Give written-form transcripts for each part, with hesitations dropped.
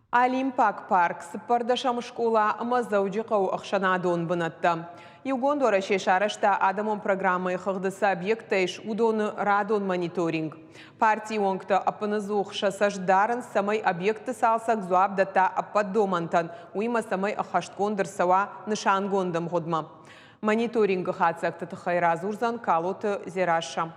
Олимпак парк сыппардашам школа мазаудиқау ақшанадон бынатты. Югон дора шешарышта адамон программы қығдысы объектайш удоны радон мониторинг. Партий оңкта апынызуқ шасаждарын самай объекты салсак зуабдата аппаддомантан уйма самай ақашткондыр сава нышангондым ғудма. Мониторинг қатсакты тұқайразурзан калоты зераша.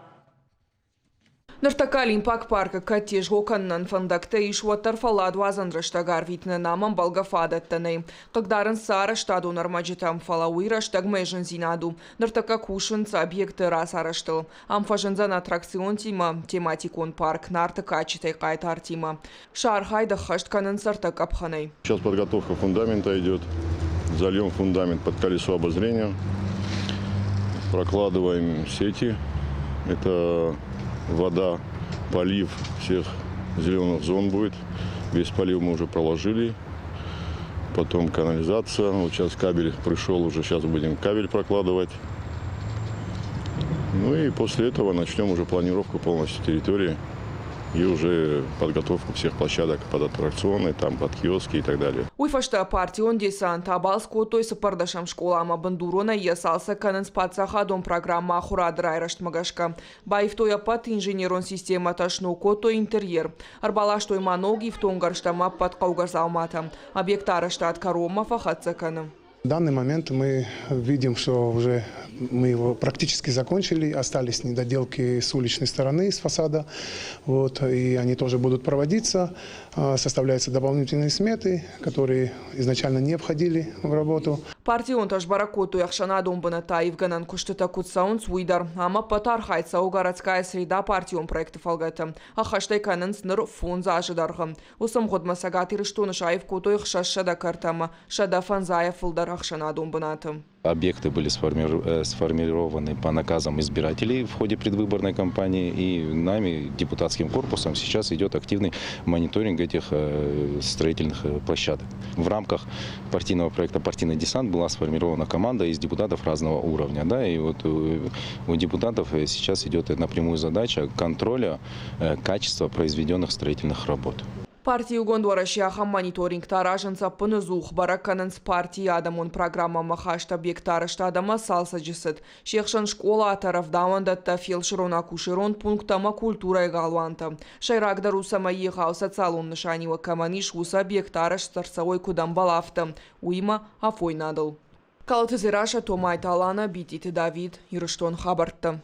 Ныртака Олимпак парка катеш гоканнан фандакта ишваттар фаладу азандрыштагар витна наман балгафадаттанай. Кагдарын сара штаду нормаджитам фалауира штагмэжен зинаду. Ныртака кушынца объекты раз араштыл. Амфажензан аттракцион тима, тематикон парк, нартака читай кайтар тима. Шархайда хаштканан сартак апханай. Сейчас подготовка фундамента идет. Зальем фундамент под колесо обозрения. Прокладываем сети. Это вода, полив всех зеленых зон будет. Весь полив мы уже проложили. Потом канализация. Вот сейчас кабель пришел, уже сейчас будем кабель прокладывать. Ну и после этого начнем уже планировку полностью территории. И уже подготовку всех площадок под аттракционы, там под киоски и так далее. Уйфашта партион десант абалско той сапардашам школама бандурона ясалса канен спацаха дом программа ахурад райрашт магашка. Байв тоя пат инженерон система ташну кото интерьер. Арбалаш той маноги в тонгарштама под каугарзалмата. Объектара штат Карома фахатцаканом. В данный момент мы видим, что уже мы его практически закончили, остались недоделки с уличной стороны, с фасада, и они тоже будут проводиться. Составляются дополнительные сметы, которые изначально не входили в работу. Партион таш баракоту яхшана домбаната Евганан куштата кутсаун суидар, ама патар хайца городская среда партион проекта фалгата. Ахаштай канан сныр фон зажидарга. Усам годма сагатир что нашаев кото их шашада картама, шада фанзая фулдар ахшана домбаната. Объекты были сформированы по наказам избирателей в ходе предвыборной кампании, и нами, депутатским корпусом, сейчас идет активный мониторинг этих строительных площадок. В рамках партийного проекта «Партийный десант» была сформирована команда из депутатов разного уровня. Да, и вот у депутатов сейчас идет напрямую задача контроля качества произведенных строительных работ. Партии Угондора шяха мониторинг тараженца пынызух бараканенс партии адамон программа махашт объектара штадама салса джисет. Шехшан школа атарав давандатта фелширон акушерон пунктама культура галванта. Шайрагда русама ехал социалон нышанива каманиш ус объектара штарсовой кудам балафта. Уима афой надал. Калатызираша Томай Талана битит Давид Ирыштон хабарта.